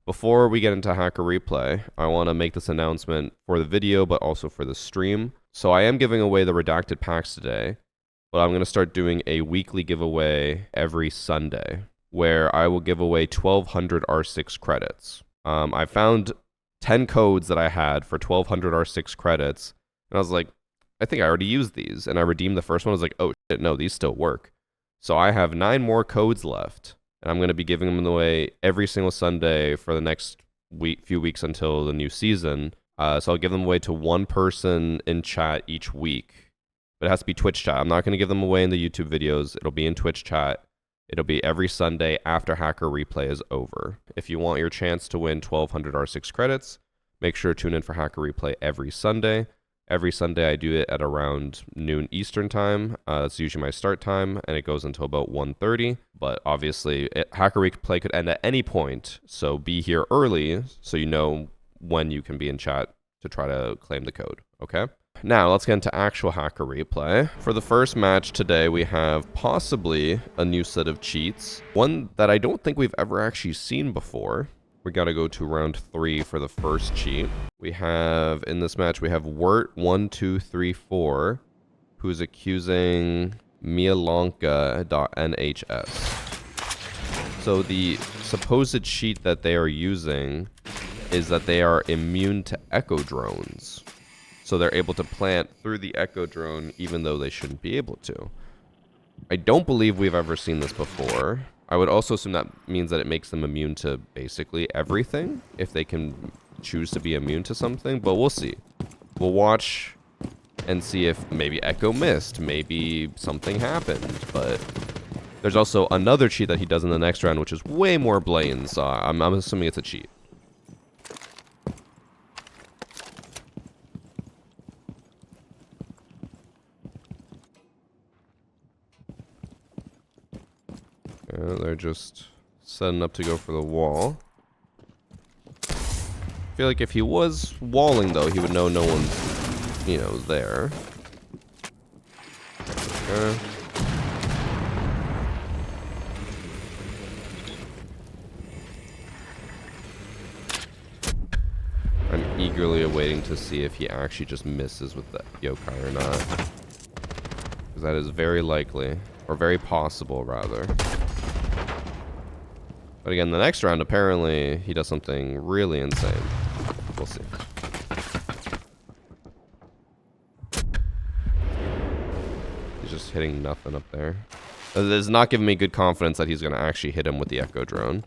Before we get into Hacker Replay, I want to make this announcement for the video, but also for the stream. So I am giving away the redacted packs today, but I'm going to start doing a weekly giveaway every Sunday, where I will give away 1,200 R6 credits. I found 10 codes that I had for 1,200 R6 credits, and I was like, I think I already used these, and I redeemed the first one. I was like, oh shit, no, these still work. So I have 9 more codes left, and I'm going to be giving them away every single Sunday for the next few weeks until the new season. So I'll give them away to one person in chat each week, but it has to be Twitch chat. I'm not going to give them away in the YouTube videos. It'll be in Twitch chat. It'll be every Sunday after Hacker Replay is over. If you want your chance to win 1,200 R6 credits, make sure to tune in for Hacker Replay every Sunday. Every Sunday I do it at around noon Eastern time. That's usually my start time, and it goes until about 1:30. But obviously, Hacker Replay could end at any point, so be here early so you know when you can be in chat to try to claim the code, okay? Now, let's get into actual Hacker Replay. For the first match today, we have possibly a new set of cheats. One that I don't think we've ever actually seen before. We gotta go to round 3 for the first cheat. We have, in this match, we have Wirt1234, who's accusing Mielonka.nhs. So the supposed cheat that they are using is that they are immune to echo drones. So they're able to plant through the echo drone even though they shouldn't be able to. I don't believe we've ever seen this before. I would also assume that means that it makes them immune to basically everything, if they can choose to be immune to something, but we'll see. We'll watch and see if maybe Echo missed, maybe something happened, but there's also another cheat that he does in the next round, which is way more blatant, so I'm assuming it's a cheat. They're just setting up to go for the wall. I feel like if he was walling, though, he would know no one's, you know, there. Okay. I'm eagerly awaiting to see if he actually just misses with the yokai or not. Because that is very likely, or very possible, rather. But again, the next round, apparently, he does something really insane. We'll see. He's just hitting nothing up there. This is not giving me good confidence that he's going to actually hit him with the echo drone.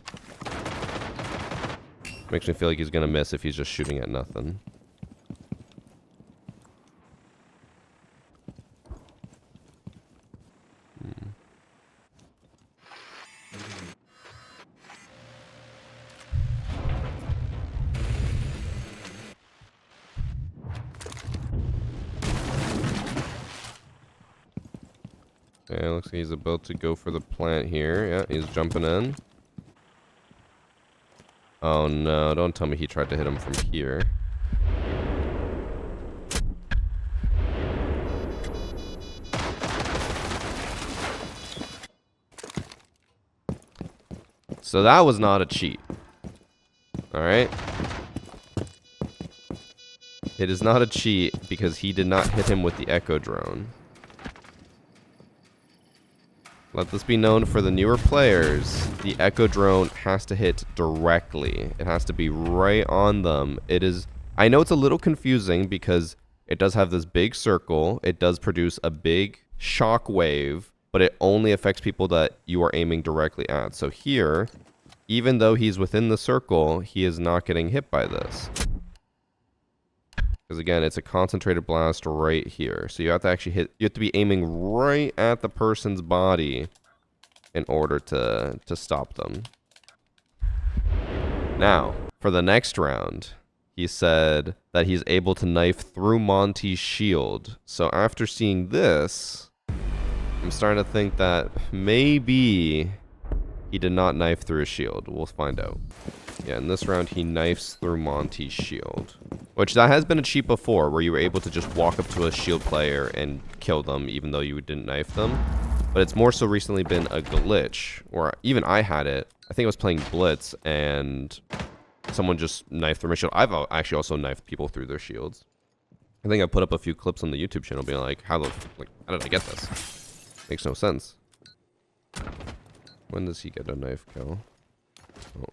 Makes me feel like he's going to miss if he's just shooting at nothing. Okay, looks like he's about to go for the plant here. Yeah, he's jumping in. Oh no, don't tell me he tried to hit him from here. So that was not a cheat. Alright? It is not a cheat because he did not hit him with the echo drone. Let this be known for the newer players. The echo drone has to hit directly. It has to be right on them. It is... I know it's a little confusing because it does have this big circle. It does produce a big shock wave, but it only affects people that you are aiming directly at. So here, even though he's within the circle, he is not getting hit by this. Because again, it's a concentrated blast right here. So you have to actually hit, you have to be aiming right at the person's body in order to stop them. Now, for the next round, he said that he's able to knife through Monty's shield. So after seeing this, I'm starting to think that maybe he did not knife through his shield. We'll find out. Yeah, in this round, he knifes through Monty's shield. Which, that has been a cheat before, where you were able to just walk up to a shield player and kill them, even though you didn't knife them. But it's more so recently been a glitch, or even I had it. I think I was playing Blitz, and someone just knifed through my shield. I've actually also knifed people through their shields. I think I put up a few clips on the YouTube channel being like, how did I get this? Makes no sense. When does he get a knife kill? Oh,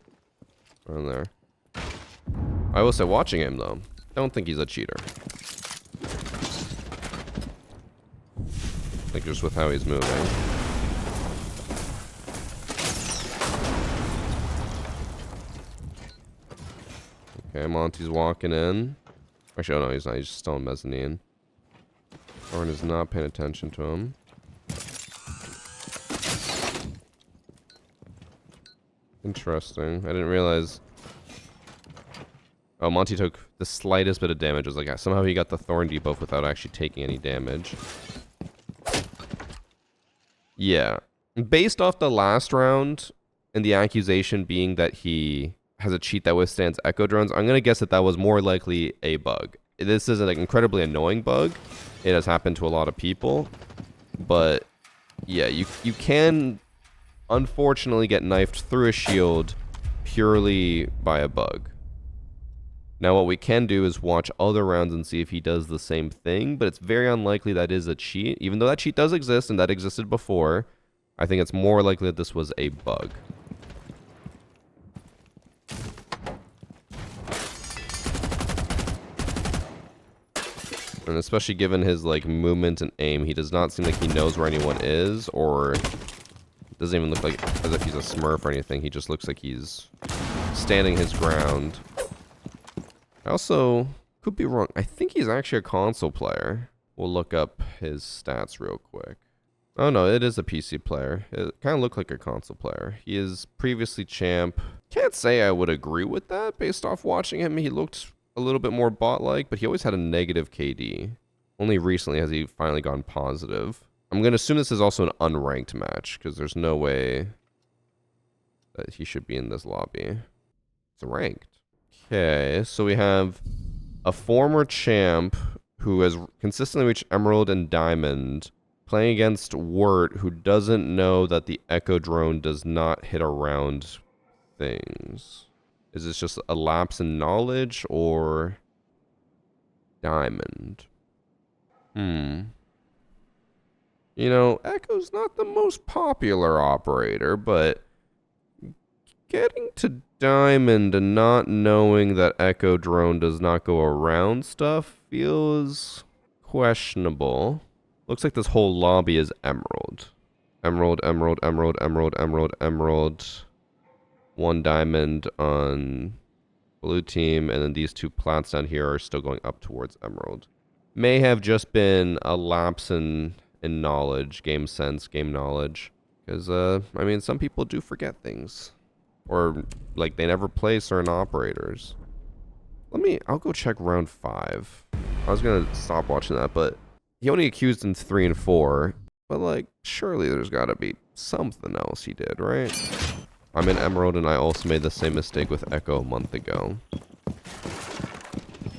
around there. I will say, watching him though, don't think he's a cheater. I think just with how he's moving. Okay, Monty's walking in. Actually, oh no, he's not. He's just still on mezzanine. Thorn is not paying attention to him. Interesting. I didn't realize. Oh, Monty took the slightest bit of damage. It was like somehow he got the Thorn debuff without actually taking any damage. Yeah. Based off the last round and the accusation being that he has a cheat that withstands echo drones, I'm going to guess that that was more likely a bug. This is an incredibly annoying bug. It has happened to a lot of people. But yeah, you can unfortunately get knifed through a shield purely by a bug. Now what we can do is watch other rounds and see if he does the same thing, but it's very unlikely that is a cheat. Even though that cheat does exist and that existed before, I think it's more likely that this was a bug. And especially given his like movement and aim, he does not seem like he knows where anyone is, or doesn't even look like as if he's a smurf or anything. He just looks like he's standing his ground. I also could be wrong. I think he's actually a console player. We'll look up his stats real quick. Oh no, it is a PC player. It kind of looked like a console player. He is previously champ. Can't say I would agree with that based off watching him. He looked a little bit more bot-like, but he always had a negative KD. Only recently has he finally gone positive. I'm going to assume this is also an unranked match, because there's no way that he should be in this lobby. It's ranked. Okay, so we have a former champ who has consistently reached Emerald and Diamond, playing against Wirt, who doesn't know that the Echo Drone does not hit around things. Is this just a lapse in knowledge, or Diamond? You know, Echo's not the most popular operator, but getting to Diamond and not knowing that Echo Drone does not go around stuff feels questionable. Looks like this whole lobby is Emerald. Emerald, Emerald, Emerald, Emerald, Emerald, Emerald. One Diamond on blue team, and then these two plants down here are still going up towards Emerald. May have just been a lapse in knowledge, game sense, game knowledge. Because, I mean, some people do forget things. Or, like, they never play certain operators. I'll go check round 5. I was gonna stop watching that, but he only accused in 3 and 4. But, like, surely there's gotta be something else he did, right? I'm in Emerald, and I also made the same mistake with Echo a month ago.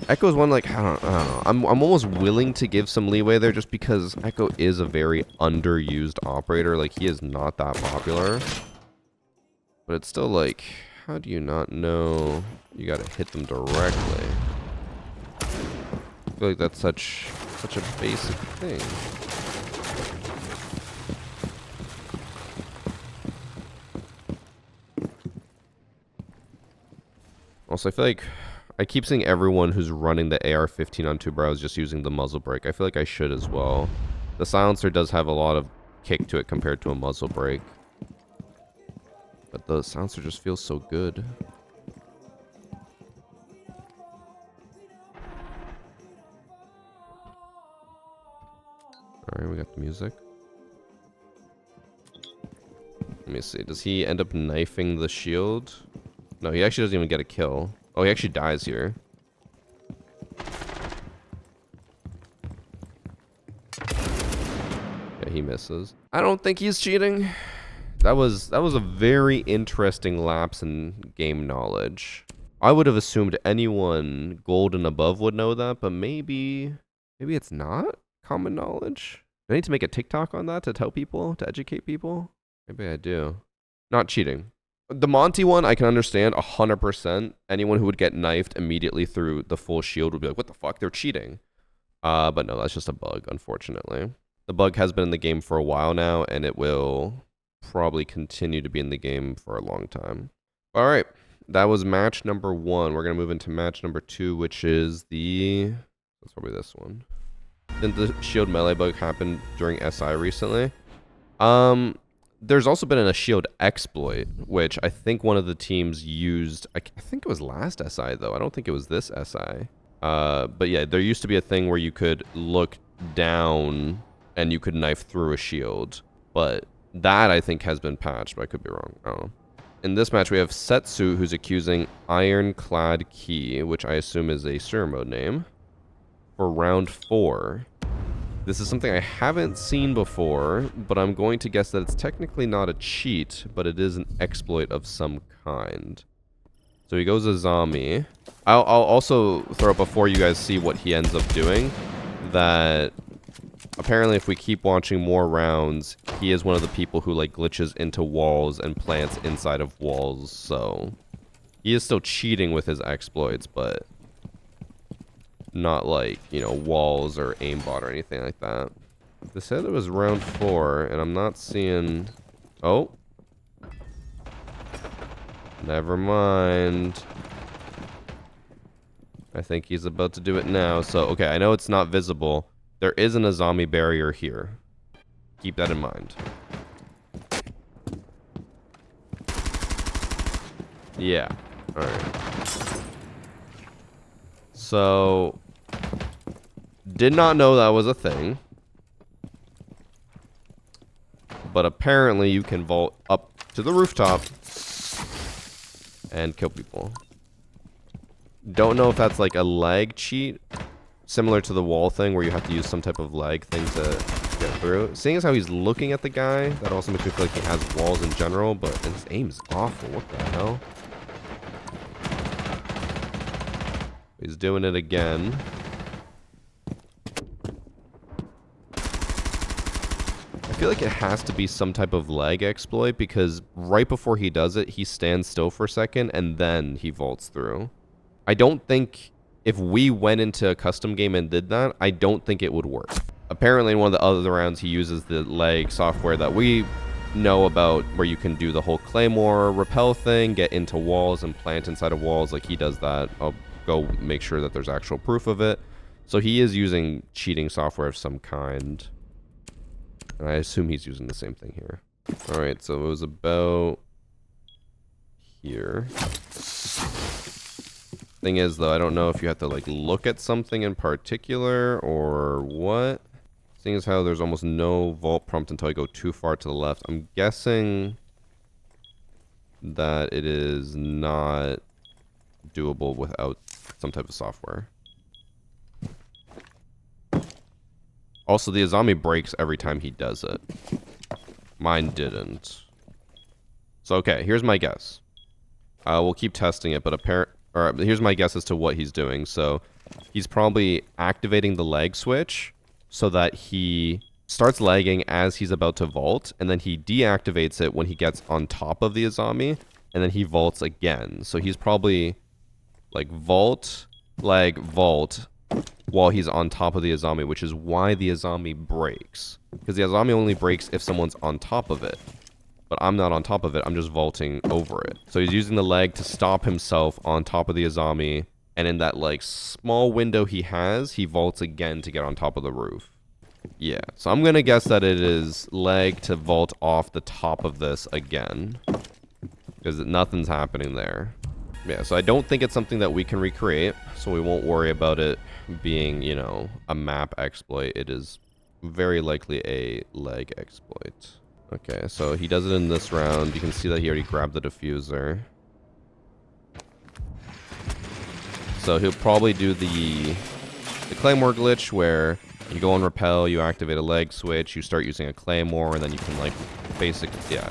Echo's one, like, I don't know. I'm almost willing to give some leeway there just because Echo is a very underused operator. Like, he is not that popular. But it's still like, how do you not know you gotta hit them directly? I feel like that's such a basic thing. Also, I feel like I keep seeing everyone who's running the AR-15 on 2 barrels just using the muzzle brake. I feel like I should as well. The silencer does have a lot of kick to it compared to a muzzle brake. But the silencer just feels so good. Alright, we got the music. Let me see. Does he end up knifing the shield? No, he actually doesn't even get a kill. Oh, he actually dies here. Yeah, he misses. I don't think he's cheating. That was a very interesting lapse in game knowledge. I would have assumed anyone gold and above would know that, but maybe it's not common knowledge. I need to make a TikTok on that to tell people, to educate people. Maybe I do. Not cheating. The Monty one, I can understand 100%. Anyone who would get knifed immediately through the full shield would be like, what the fuck? They're cheating. But no, that's just a bug, unfortunately. The bug has been in the game for a while now, and it will probably continue to be in the game for a long time. All right, that was match number 1. We're going to move into match number 2, which is that's probably this one. Didn't the shield melee bug happen during SI recently? There's also been a shield exploit, which I think one of the teams used. I think it was last SI, though. I don't think it was this SI. But yeah, there used to be a thing where you could look down and you could knife through a shield. But that, I think, has been patched, but I could be wrong. I don't know. In this match, we have Setsu, who's accusing Ironclad Key, which I assume is a server mode name, for round 4. This is something I haven't seen before, but I'm going to guess that it's technically not a cheat, but it is an exploit of some kind. So he goes Azami. I'll also throw up before you guys see what he ends up doing, that apparently if we keep watching more rounds, he is one of the people who like glitches into walls and plants inside of walls, so he is still cheating with his exploits, but not like, you know, walls or aimbot or anything like that. They said it was round 4, and I'm not seeing... Oh. Never mind. I think he's about to do it now. So, okay, I know it's not visible. There is an Azami barrier here. Keep that in mind. Yeah. Alright. So, did not know that was a thing. But apparently you can vault up to the rooftop and kill people. Don't know if that's like a lag cheat, similar to the wall thing where you have to use some type of lag thing to get through. Seeing as how he's looking at the guy, that also makes me feel like he has walls in general, but his aim's awful. What the hell? He's doing it again. I feel like it has to be some type of lag exploit because right before he does it, he stands still for a second and then he vaults through. I don't think if we went into a custom game and did that, I don't think it would work. Apparently in one of the other rounds, he uses the lag software that we know about where you can do the whole claymore repel thing, get into walls and plant inside of walls. Like he does that. I'll go make sure that there's actual proof of it. So he is using cheating software of some kind. And I assume he's using the same thing here. Alright, so it was about here. Thing is, though, I don't know if you have to, like, look at something in particular or what. Seeing as how there's almost no vault prompt until I go too far to the left, I'm guessing that it is not doable without some type of software. Also, the Azami breaks every time he does it. Mine didn't. So, okay, here's my guess. We'll keep testing it, but here's my guess as to what he's doing. So, he's probably activating the lag switch so that he starts lagging as he's about to vault, and then he deactivates it when he gets on top of the Azami, and then he vaults again. So, he's probably like vault, lag, vault, while he's on top of the Azami, which is why the Azami breaks. Because the Azami only breaks if someone's on top of it. But I'm not on top of it, I'm just vaulting over it. So he's using the leg to stop himself on top of the Azami, and in that like small window he has, he vaults again to get on top of the roof. Yeah, so I'm gonna guess that it is leg to vault off the top of this again. Because nothing's happening there. Yeah, so I don't think it's something that we can recreate, so we won't worry about it being, you know, a map exploit. It is very likely a leg exploit. Okay, so he does it in this round. You can see that he already grabbed the diffuser. So he'll probably do the claymore glitch where you go on repel, you activate a leg switch, you start using a claymore, and then you can like basically, yeah,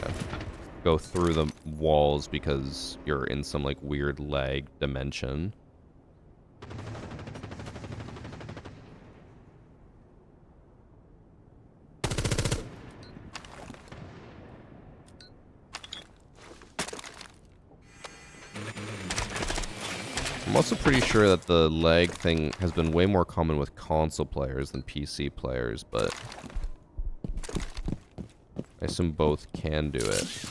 go through the walls because you're in some like weird lag dimension. I'm also pretty sure that the lag thing has been way more common with console players than PC players, but I assume both can do it.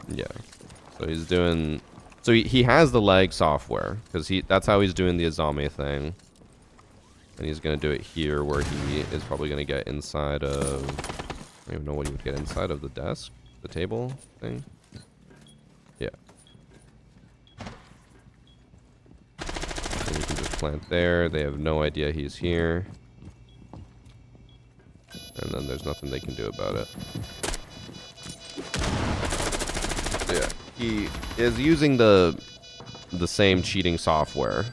Yeah. So he's doing... So he has the lag software, because that's how he's doing the Azami thing. And he's going to do it here, where he is probably going to get inside of... I don't even know what he would get inside of the desk, the table thing. Yeah. And you can just plant there. They have no idea he's here. And then there's nothing they can do about it. So yeah, he is using the same cheating software.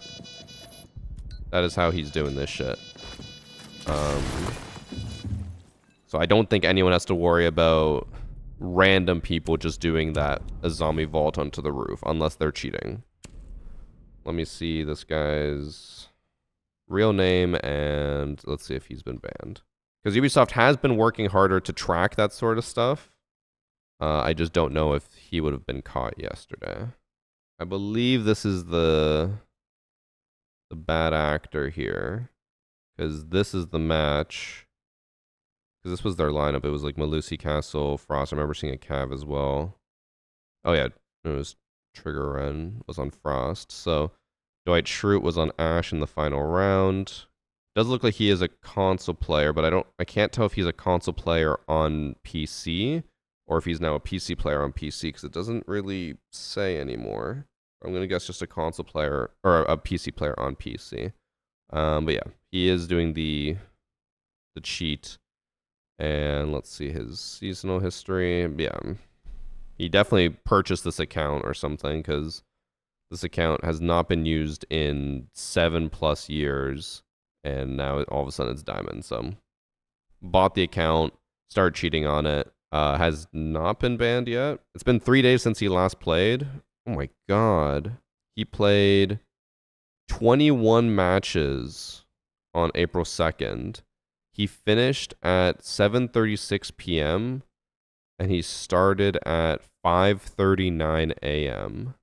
That is how he's doing this shit. So I don't think anyone has to worry about random people just doing that Azami vault onto the roof, unless they're cheating. Let me see this guy's real name, and let's see if he's been banned. Because Ubisoft has been working harder to track that sort of stuff. I just don't know if he would have been caught yesterday. I believe this is the bad actor here. Because this is the match. Because this was their lineup. It was like Malusi, Castle, Frost. I remember seeing a Cav as well. Oh yeah, it was Trigger Ren was on Frost. So Dwight Schrute was on Ash in the final round. Does look like he is a console player, but I can't tell if he's a console player on PC or if he's now a PC player on PC, because it doesn't really say anymore. I'm gonna guess just a console player or a PC player on PC. But yeah, he is doing the cheat. And let's see his seasonal history. Yeah, he definitely purchased this account or something, because this account has not been used in 7+ years, and now all of a sudden it's diamond. So bought the account, started cheating on it. Has not been banned yet. It's been 3 days since he last played. Oh my god, he played 21 matches on April 2nd. He finished at 7:36 p.m. and he started at 5:39 a.m.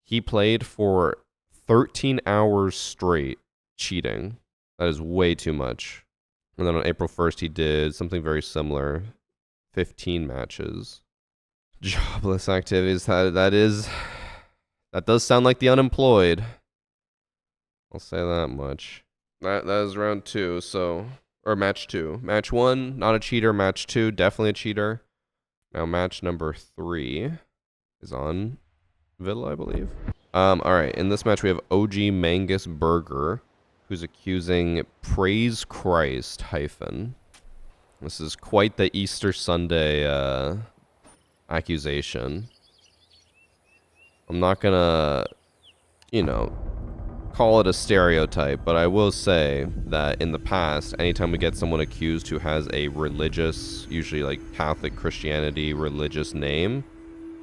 He played for 13 hours straight cheating. That is way too much. And then on April 1st, he did something very similar. 15 matches. Jobless activities. That does sound like the unemployed. I'll say that much. That is round 2, so, or match 2. Match 1, not a cheater. Match 2, definitely a cheater. Now match number 3 is on Villa, I believe. Alright, in this match we have OG Mangus Burger, who's accusing Praise Christ hyphen. This is quite the Easter Sunday accusation. I'm not gonna, call it a stereotype, but I will say that in the past, anytime we get someone accused who has a religious, usually like Catholic Christianity religious name,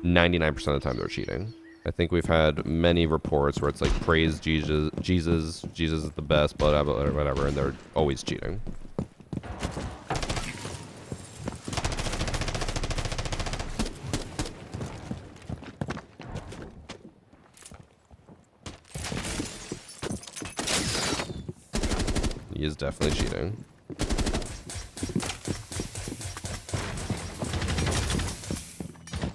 99% of the time they're cheating. I think we've had many reports where it's like, praise Jesus, Jesus is the best, whatever, and they're always cheating. He is definitely cheating.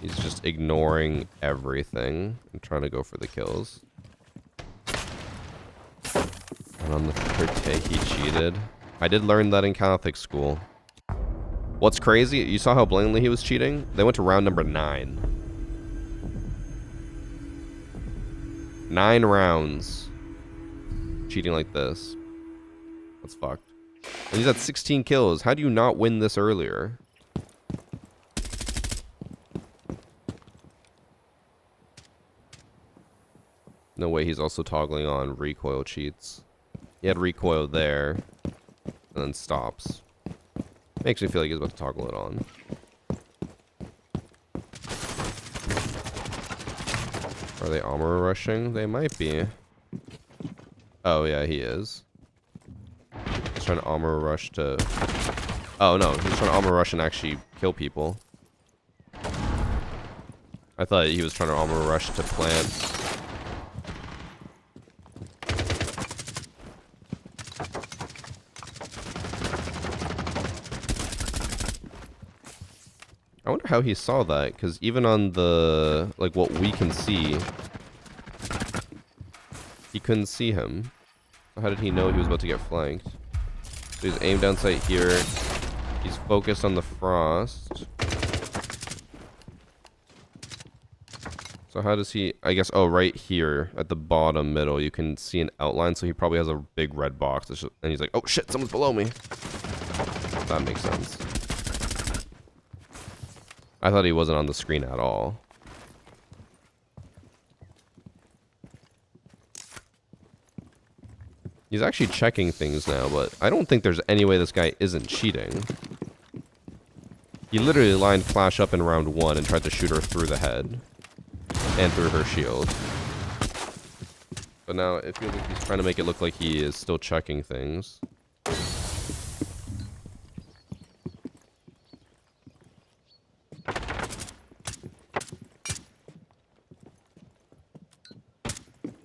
He's just ignoring everything and trying to go for the kills. And on the third day, he cheated. I did learn that in Catholic school. What's crazy, you saw how blatantly he was cheating? They went to round number 9. 9 rounds. Cheating like this. That's fucked. And he's at 16 kills. How do you not win this earlier? No way he's also toggling on recoil cheats. He had recoil there. And then stops. Makes me feel like he's about to toggle it on. Are they armor rushing? They might be. Oh yeah, he is. He's trying to armor rush to... Oh no, he's trying to armor rush and actually kill people. I thought he was trying to armor rush to plant. I wonder how he saw that, because even on the, like, what we can see, he couldn't see him. So how did he know he was about to get flanked? So he's aimed down sight here. He's focused on the frost. So how does he, I guess, oh, right here at the bottom middle, you can see an outline. So he probably has a big red box. And he's like, oh shit, someone's below me. That makes sense. I thought he wasn't on the screen at all. He's actually checking things now, but I don't think there's any way this guy isn't cheating. He literally lined Flash up in round 1 and tried to shoot her through the head. And through her shield. But now it feels like he's trying to make it look like he is still checking things.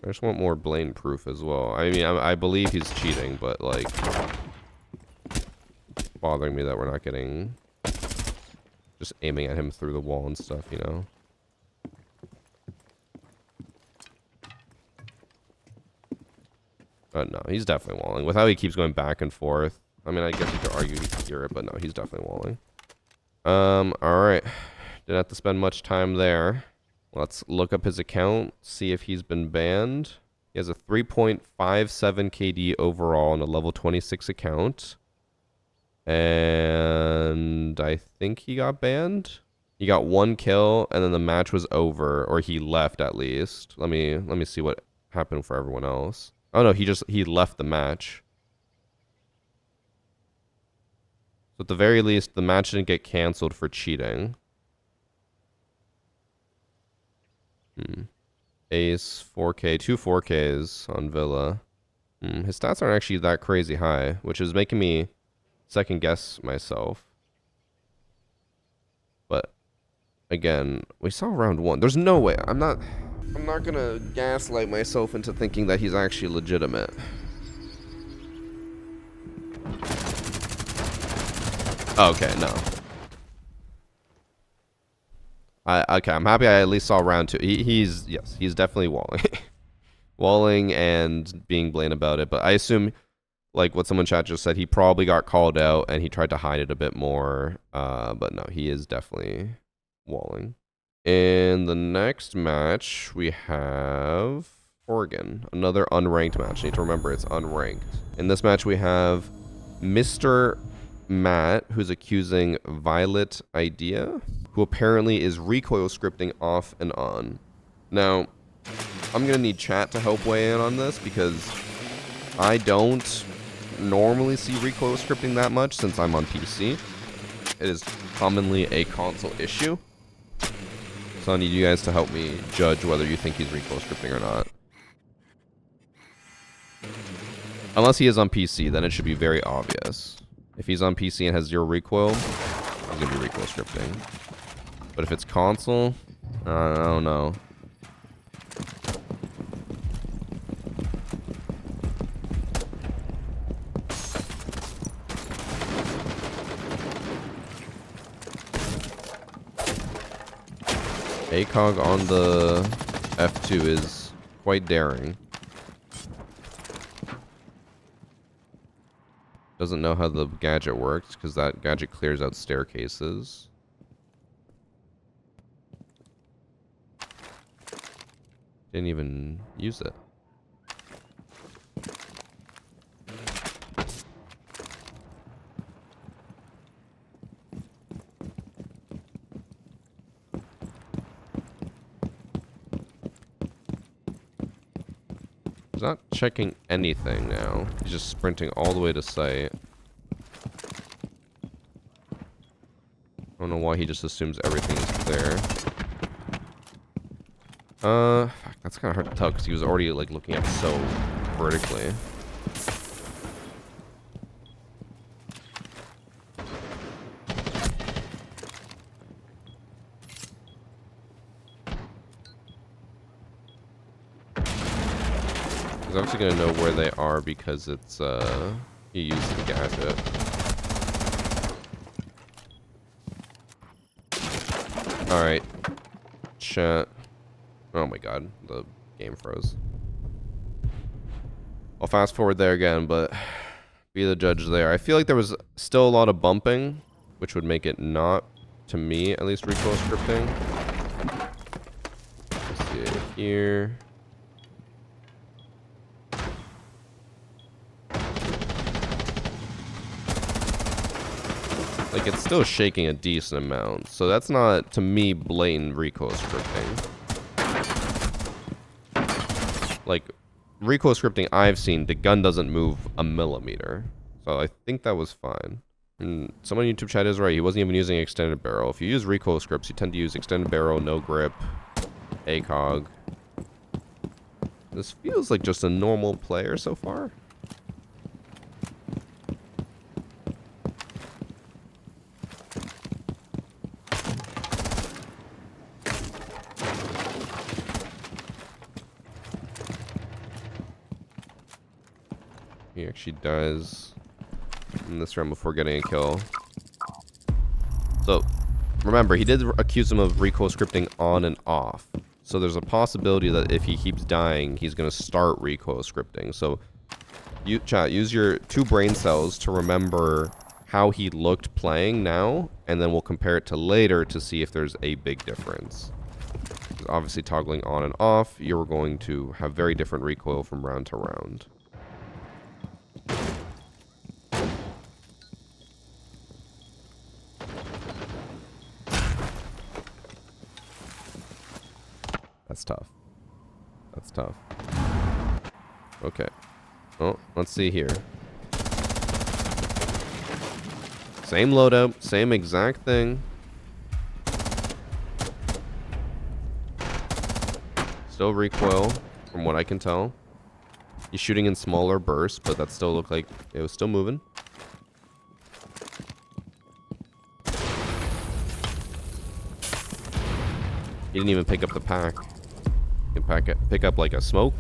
I just want more Blaine proof as well. I mean, I believe he's cheating, but like, bothering me that we're not getting, just aiming at him through the wall and stuff, you know? But no, he's definitely walling. With how he keeps going back and forth. I mean, I guess you could argue he could hear it, but no, he's definitely walling. Alright. Didn't have to spend much time there. Let's look up his account, see if he's been banned. He has a 3.57 KD overall on a level 26 account. And I think he got banned. He got 1 kill, and then the match was over, or he left at least. Let me see what happened for everyone else. Oh no, he left the match. So at the very least, the match didn't get canceled for cheating. Ace, 4K, 2 4Ks on Villa. His stats aren't actually that crazy high, which is making me second guess myself. But again, we saw round 1. There's no way. I'm not gonna gaslight myself into thinking that he's actually legitimate. Okay, no. Okay, I'm happy I at least saw round 2. He's definitely walling. Walling and being blamed about it, but I assume, like what someone in chat just said, he probably got called out and he tried to hide it a bit more. But no, he is definitely walling. In the next match, we have Oregon. Another unranked match. I need to remember it's unranked. In this match, we have Mr. Matt, who's accusing Violet Idea, who apparently is recoil scripting off and on. Now, I'm going to need chat to help weigh in on this because I don't normally see recoil scripting that much since I'm on PC. It is commonly a console issue. So I need you guys to help me judge whether you think he's recoil scripting or not. Unless he is on PC, then it should be very obvious. If he's on PC and has 0 recoil, he's going to be recoil scripting. But if it's console, I don't know. ACOG on the F2 is quite daring. Doesn't know how the gadget works because that gadget clears out staircases. Didn't even use it. He's not checking anything now. He's just sprinting all the way to site. I don't know why he just assumes everything is clear. Fuck, that's kind of hard to tell because he was already like looking up so vertically. He's obviously gonna know where they are because it's he used the gadget. All right, chat. Oh my god, the game froze. I'll fast forward there again, but be the judge there. I feel like there was still a lot of bumping, which would make it not, to me at least, recoil scripting. Let's see it here. Like, it's still shaking a decent amount, so that's not, to me, blatant recoil scripting. Like, recoil scripting I've seen, the gun doesn't move a millimeter. So I think that was fine. And someone in YouTube chat is right, he wasn't even using extended barrel. If you use recoil scripts, you tend to use extended barrel, no grip, ACOG. This feels like just a normal player so far. He actually dies in this round before getting a kill. So, remember, he did accuse him of recoil scripting on and off. So there's a possibility that if he keeps dying, he's going to start recoil scripting. So, chat, use your 2 brain cells to remember how he looked playing now, and then we'll compare it to later to see if there's a big difference. Because obviously, toggling on and off, you're going to have very different recoil from round to round. That's tough. That's tough. Okay. Oh, let's see here. Same loadout, same exact thing. Still recoil, from what I can tell. He's shooting in smaller bursts, but that still looked like it was still moving. He didn't even pick up the pack. He can pick up like a smoke,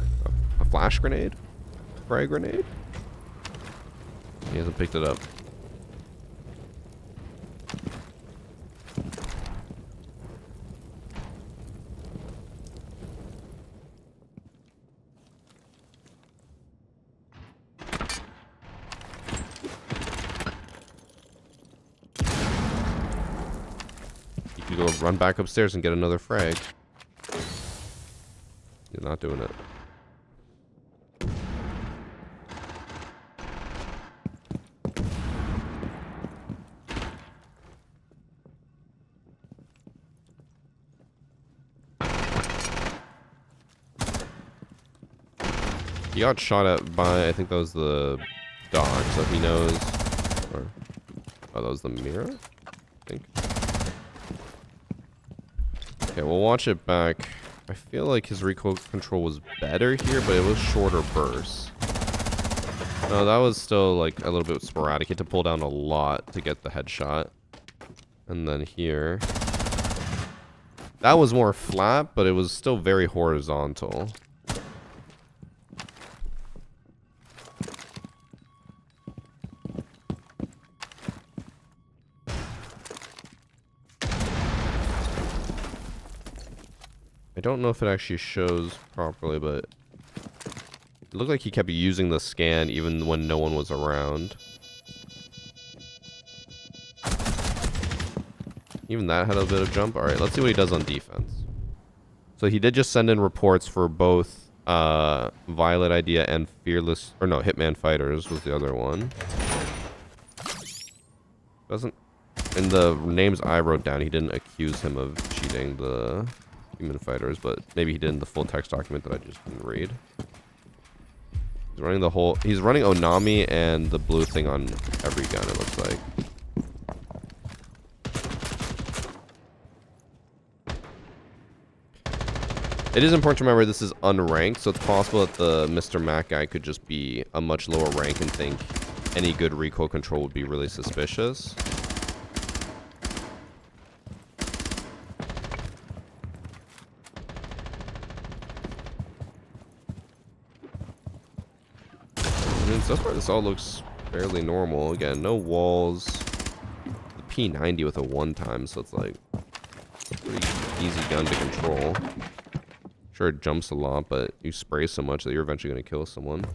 a flash grenade, frag grenade. He hasn't picked it up. You could go run back upstairs and get another frag. You're not doing it. He got shot at by, I think that was the dog, so he knows. Or, oh, that was the mirror? I think. Okay, we'll watch it back. I feel like his recoil control was better here, but it was shorter bursts. No, that was still like a little bit sporadic. He had to pull down a lot to get the headshot. And then here. That was more flat, but it was still very horizontal. I don't know if it actually shows properly, but it looked like he kept using the scan even when no one was around. Even that had a bit of jump. Alright, let's see what he does on defense. So he did just send in reports for both Violet Idea and Fearless, or no, Hitman Fighters was the other one. Doesn't, in the names I wrote down, he didn't accuse him of cheating the Human Fighters, but maybe he did in the full text document that I just didn't read. He's running the whole, he's running Onami and the blue thing on every gun, it looks like. It is important to remember this is unranked, so it's possible that the Mr. Mac guy could just be a much lower rank and think any good recoil control would be really suspicious. mean, so far this all looks fairly normal. Again, no walls. The P90 with a 1-time, so it's like it's a pretty easy gun to control. Sure, it jumps a lot, but you spray so much that you're eventually going to kill someone.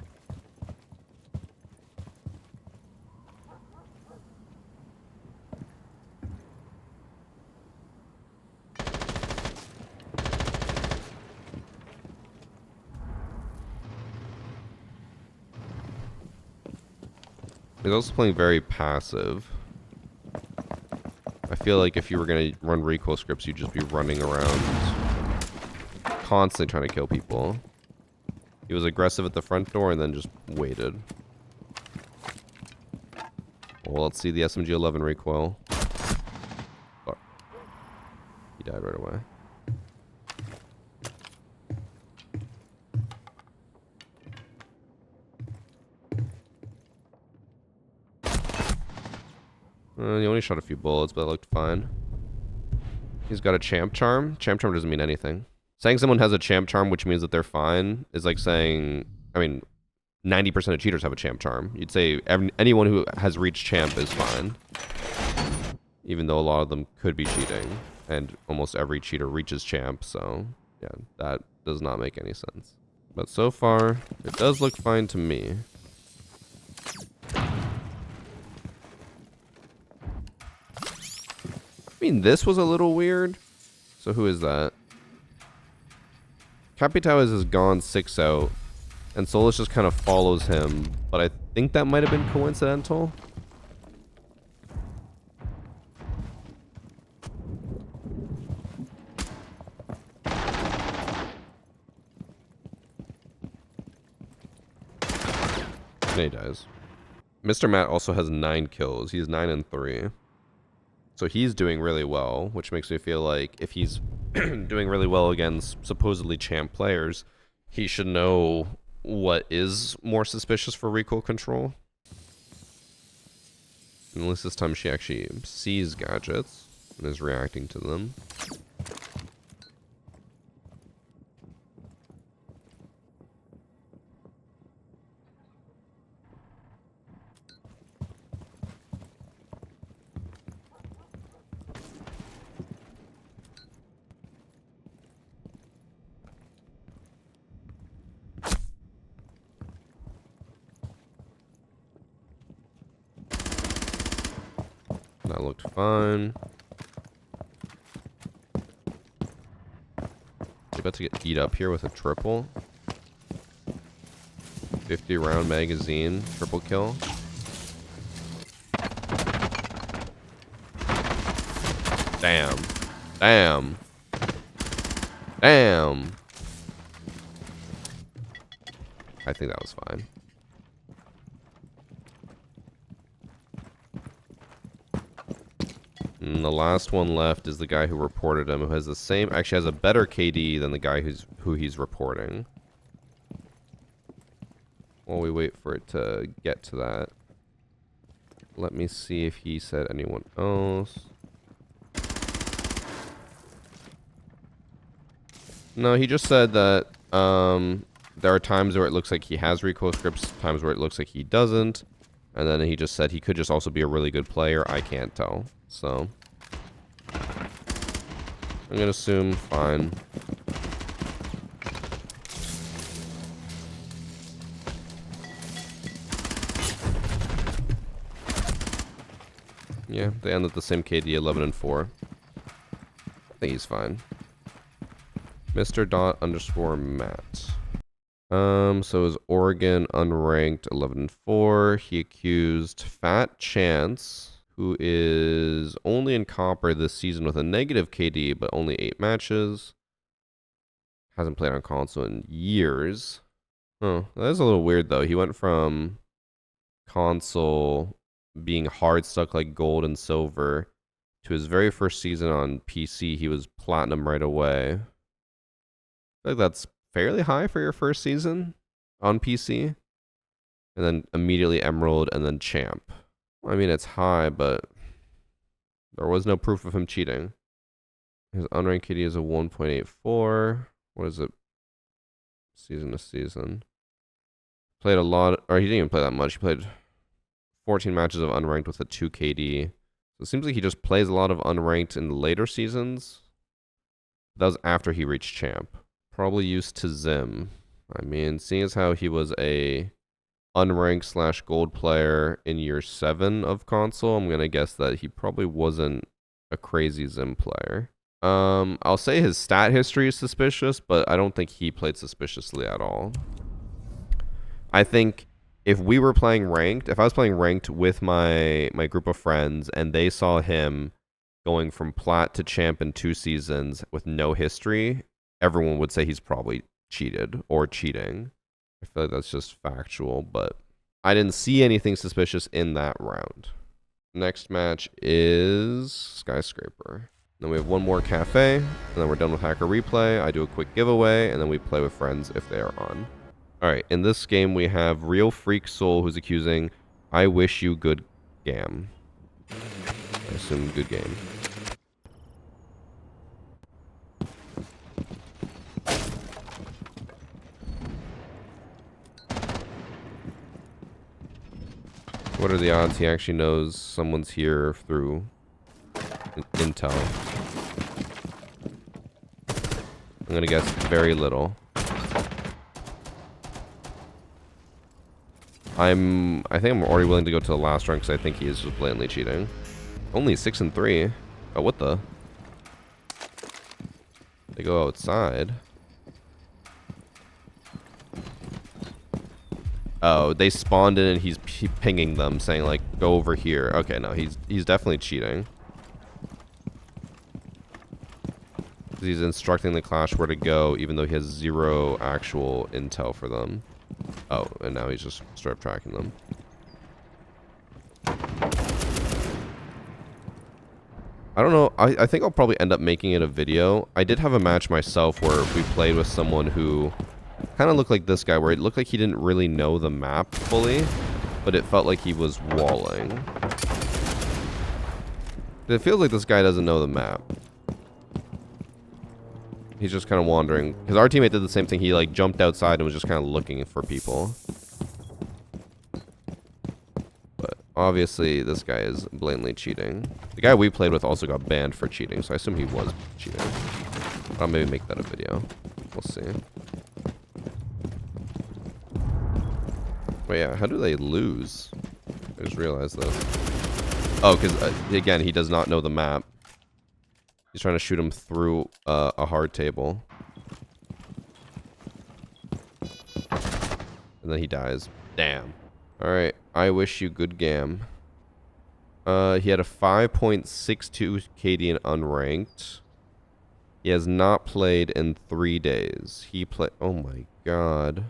He's also playing very passive. I feel like if you were going to run recoil scripts, you'd just be running around constantly trying to kill people. He was aggressive at the front door and then just waited. Well, let's see the SMG-11 recoil. Oh. He died right away. He only shot a few bullets, but it looked fine. He's got a champ charm. Champ charm doesn't mean anything. Saying someone has a champ charm, which means that they're fine, is like saying, I mean, 90% of cheaters have a champ charm. You'd say anyone who has reached champ is fine. Even though a lot of them could be cheating. And almost every cheater reaches champ, so yeah, that does not make any sense. But so far, it does look fine to me. I mean, this was a little weird. So who is that? Capitao has gone 6 out, and Solus just kind of follows him, but I think that might have been coincidental. And he dies. Mr. Matt also has 9 kills. He's 9 and 3. So he's doing really well, which makes me feel like if he's doing really well against supposedly champ players, he should know what is more suspicious for recoil control. And at least this time she actually sees gadgets and is reacting to them. That looked fine. He's about to get eat up here with a triple. 50 round magazine, triple kill. Damn. Damn. Damn. I think that was fine. And the last one left is the guy who reported him, who has the same, actually has a better KD than the guy who he's reporting. While we wait for it to get to that, let me see if he said anyone else. No, he just said that there are times where it looks like he has recoil scripts, times where it looks like he doesn't. And then he just said he could just also be a really good player. I can't tell. So I'm gonna assume fine. Yeah, they end at the same KD, 11 and 4. I think he's fine. Mr. Dot underscore Matt. So is Oregon unranked 11 and 4. He accused Fat Chance, who is only in Copper this season with a negative KD, but only 8 matches. Hasn't played on console in years. Oh, that is a little weird though. He went from console being hard stuck like gold and silver to his very first season on PC. He was platinum right away. I feel like that's fairly high for your first season on PC. And then immediately Emerald and then Champ. I mean, it's high, but there was no proof of him cheating. His unranked KD is a 1.84. What is it? Season to season. Played a lot, or he didn't even play that much. He played 14 matches of unranked with a 2 KD. So it seems like he just plays a lot of unranked in the later seasons. That was after he reached champ. Probably used to Zim. I mean, seeing as how he was a unranked / gold player in year 7 of console, I'm gonna guess that he probably wasn't a crazy Zim player. I'll say his stat history is suspicious, but I don't think he played suspiciously at all. I think if we were playing ranked, if I was playing ranked with my group of friends and they saw him going from plat to champ in 2 seasons with no history, everyone would say he's probably cheated or cheating. I feel like that's just factual, but I didn't see anything suspicious in that round. Next match is Skyscraper. Then we have one more cafe, and then we're done with Hacker Replay. I do a quick giveaway, and then we play with friends if they are on. Alright, in this game we have Real Freak Soul, who's accusing I Wish You Good Gam. I assume good game. What are the odds he actually knows someone's here through intel? I'm gonna guess very little. I think I'm already willing to go to the last round because I think he is just blatantly cheating. Only 6 and 3. Oh, what the? They go outside. Oh, they spawned in and he's pinging them, saying like, "Go over here." Okay, no, he's definitely cheating. He's instructing the Clash where to go, even though he has 0 actual intel for them. Oh, and now he's just straight up tracking them. I don't know. I think I'll probably end up making it a video. I did have a match myself where we played with someone who kind of looked like this guy, where it looked like he didn't really know the map fully, but it felt like he was walling. It feels like this guy doesn't know the map. He's just kind of wandering. Because our teammate did the same thing. He like jumped outside and was just kind of looking for people. But obviously this guy is blatantly cheating. The guy we played with also got banned for cheating, so I assume he was cheating. I'll maybe make that a video. We'll see. But yeah, how do they lose? I just realized that. Oh, because again, he does not know the map. He's trying to shoot him through a hard table. And then he dies. Damn. Alright, I wish you good gam. He had a 5.62 KD in unranked. He has not played in 3 days. He played... Oh my god.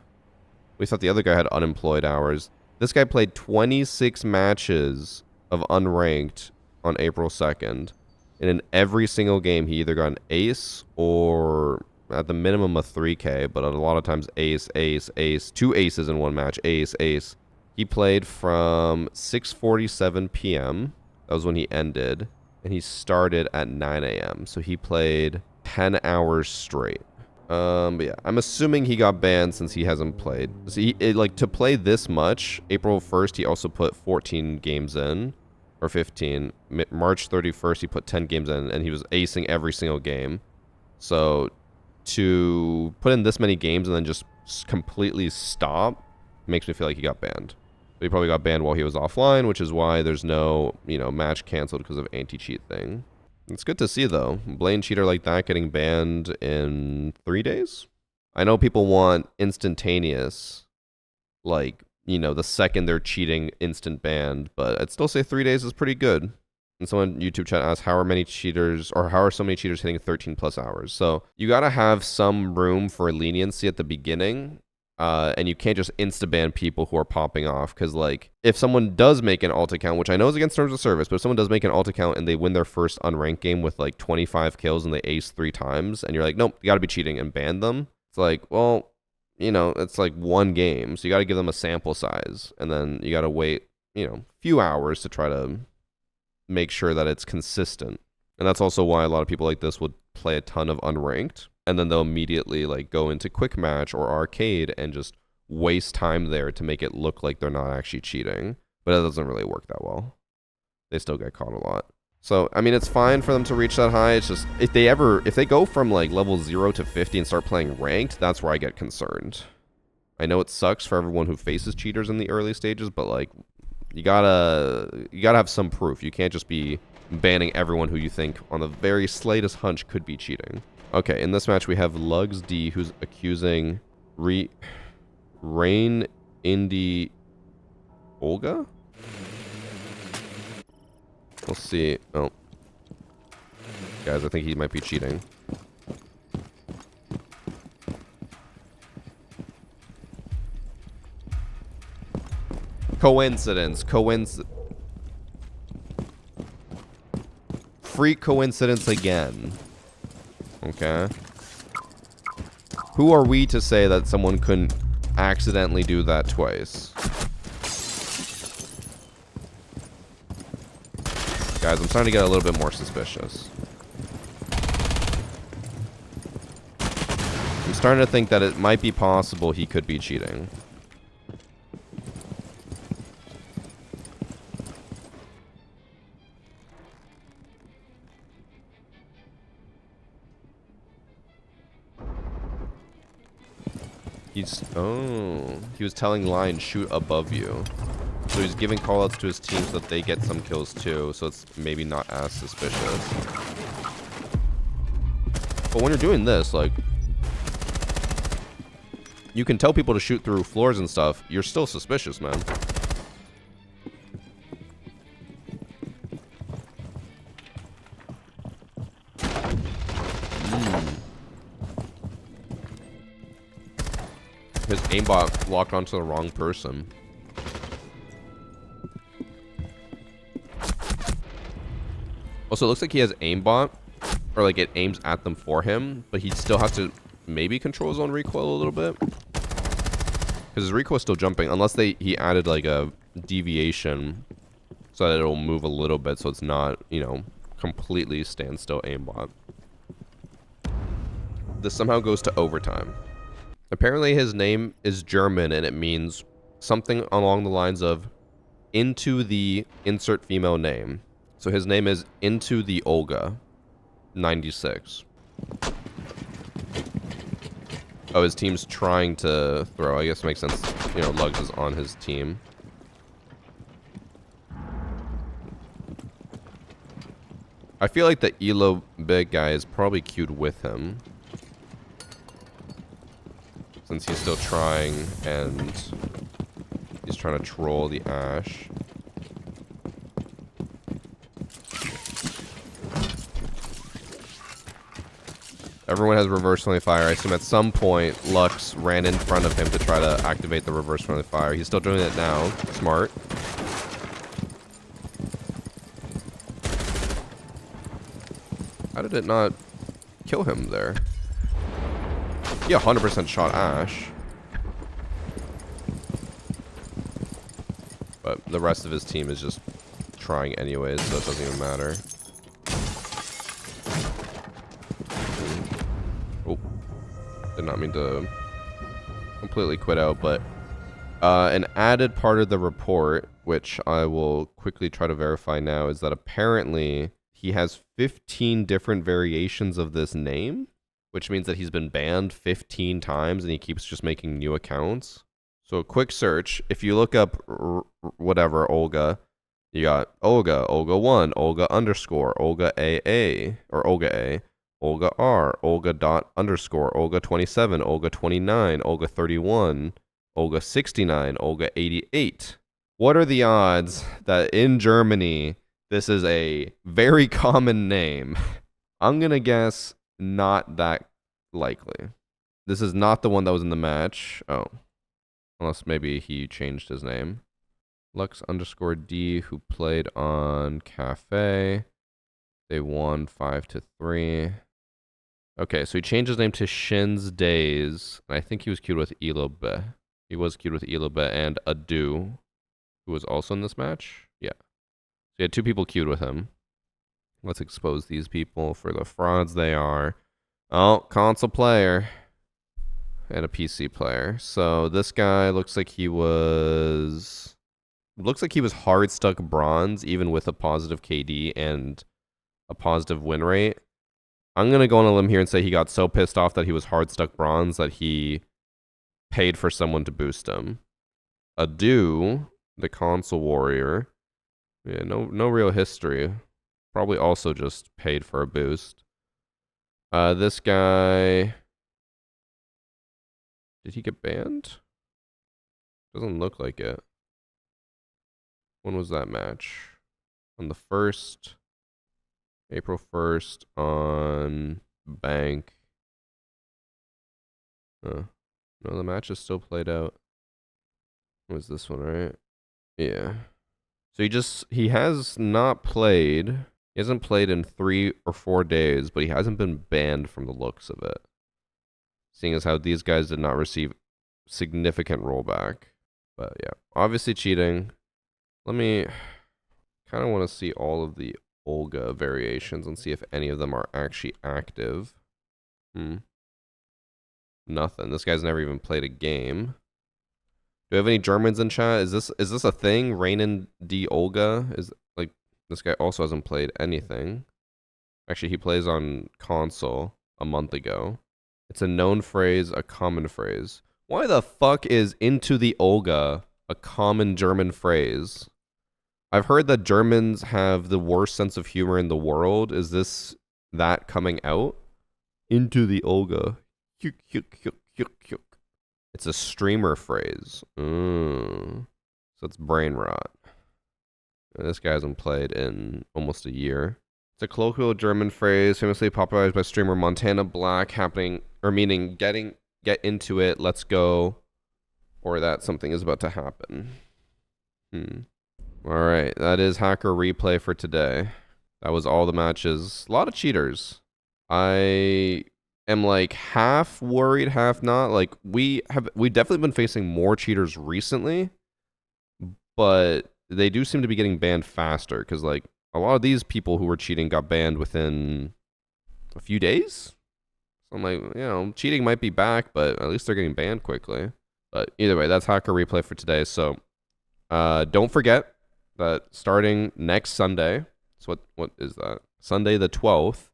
We thought the other guy had unemployed hours. This guy played 26 matches of unranked on April 2nd. And in every single game, he either got an ace or at the minimum a 3K, but a lot of times ace, ace, ace. 2 aces in one match. Ace, ace. He played from 6:47 p.m. That was when he ended. And he started at 9 a.m. So he played 10 hours straight. But yeah, I'm assuming he got banned since he hasn't played. So like to play this much, April 1st, he also put 14 games in. Or 15. March 31st, he put 10 games in, and he was acing every single game. So, to put in this many games and then just completely stop makes me feel like he got banned. But he probably got banned while he was offline, which is why there's no, match canceled because of anti-cheat thing. It's good to see, though. Blatant cheater like that getting banned in 3 days? I know people want instantaneous, like, the second they're cheating, instant banned, but I'd still say 3 days is pretty good. And someone in YouTube chat asked, how are so many cheaters hitting 13 plus hours? So you got to have some room for leniency at the beginning, and you can't just insta-ban people who are popping off, because, like, if someone does make an alt account, which I know is against terms of service, but if someone does make an alt account and they win their first unranked game with, like, 25 kills and they ace 3 times, and you're like, nope, you got to be cheating, and ban them, it's like, well... it's like 1 game, so you got to give them a sample size, and then you got to wait, few hours to try to make sure that it's consistent. And that's also why a lot of people like this would play a ton of unranked, and then they'll immediately like go into quick match or arcade and just waste time there to make it look like they're not actually cheating. But it doesn't really work that well. They still get caught a lot. So, I mean, it's fine for them to reach that high. It's just, if they go from like level 0 to 50 and start playing ranked, that's where I get concerned. I know it sucks for everyone who faces cheaters in the early stages, but like, you gotta have some proof. You can't just be banning everyone who you think on the very slightest hunch could be cheating. Okay, in this match we have Lugs D, who's accusing Rain Indy Olga? We'll see. Oh. Guys, I think he might be cheating. Coincidence. Freak coincidence again. Okay. Who are we to say that someone couldn't accidentally do that twice? Guys, I'm starting to get a little bit more suspicious. I'm starting to think that it might be possible he could be cheating. He was telling Lion shoot above you. So he's giving callouts to his team so that they get some kills too, so it's maybe not as suspicious. But when you're doing this, like, you can tell people to shoot through floors and stuff, you're still suspicious, man. His aimbot locked onto the wrong person. Also, it looks like he has aimbot, or like it aims at them for him, but he still has to maybe control his own recoil a little bit. Because his recoil is still jumping, unless he added like a deviation so that it'll move a little bit so it's not, you know, completely standstill aimbot. This somehow goes to overtime. Apparently his name is German and it means something along the lines of into the insert female name. So his name is Into the Olga 96. Oh, his team's trying to throw. I guess it makes sense. You know, Lugs is on his team. I feel like the Elo big guy is probably queued with him. Since he's still trying and he's trying to troll the Ash. Everyone has reverse friendly fire. I assume at some point Lux ran in front of him to try to activate the reverse friendly fire. He's still doing it now. Smart. How did it not kill him there? He 100% shot Ash. But the rest of his team is just trying anyways, so it doesn't even matter. Oh. Did not mean to completely quit out, but an added part of the report, which I will quickly try to verify now, is that apparently he has 15 different variations of this name, which means that he's been banned 15 times and he keeps just making new accounts. So a quick search, if you look up whatever, Olga, you got Olga, Olga 1, Olga underscore, Olga AA, or Olga A, Olga R, Olga dot underscore, Olga 27, Olga 29, Olga 31, Olga 69, Olga 88. What are the odds that in Germany, this is a very common name? I'm going to guess not that likely. This is not the one that was in the match. Oh. Unless maybe he changed his name. Lux underscore D, who played on Cafe. They won 5-3. Okay, so he changed his name to Shin's Days. And I think he was queued with Elobe. He was queued with Elobe and Adu, who was also in this match. Yeah. So he had two people queued with him. Let's expose these people for the frauds they are. Oh, console player. and a PC player. So this guy looks like he was hard stuck bronze, even with a positive KD and a positive win rate. I'm gonna go on a limb here and say he got so pissed off that he was hard stuck bronze that he paid for someone to boost him. Adu, the console warrior. Yeah, no real history. Probably also just paid for a boost. This guy, did he get banned? Doesn't look like it. When was that match? On the 1st, April 1st on Bank. No, the match is still played out. What was this one, right? Yeah. So he has not played. He hasn't played in 3 or 4 days, but he hasn't been banned from the looks of it. Seeing as how these guys did not receive significant rollback. But yeah, obviously cheating. Let me kind of want to see all of the Olga variations and see if any of them are actually active. Nothing. This guy's never even played a game. Do we have any Germans in chat? Is this a thing? Rainen D Olga is like this guy also hasn't played anything. Actually, he plays on console a month ago. It's a known phrase, a common phrase. Why the fuck is into the Olga a common German phrase? I've heard that Germans have the worst sense of humor in the world. Is this that coming out? Into the Olga. It's a streamer phrase. So it's brain rot. This guy hasn't played in almost a year. It's a colloquial German phrase famously popularized by streamer Montana Black, meaning get into it, let's go, or that something is about to happen. All right, that is Hacker Replay for today. That was all the matches. A lot of cheaters. I am like half worried, half not. Like we definitely been facing more cheaters recently, but they do seem to be getting banned faster because like a lot of these people who were cheating got banned within a few days. So I'm like, cheating might be back, but at least they're getting banned quickly. But either way, that's Hacker Replay for today. So don't forget that starting next Sunday, so what is that? Sunday the 12th,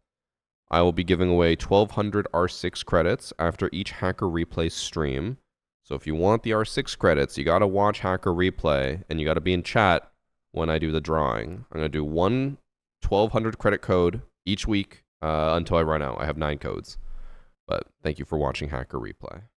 I will be giving away 1,200 R6 credits after each Hacker Replay stream. So if you want the R6 credits, you got to watch Hacker Replay, and you got to be in chat when I do the drawing. I'm going to do one 1,200 credit code each week until I run out. I have 9 codes. But thank you for watching Hacker Replay.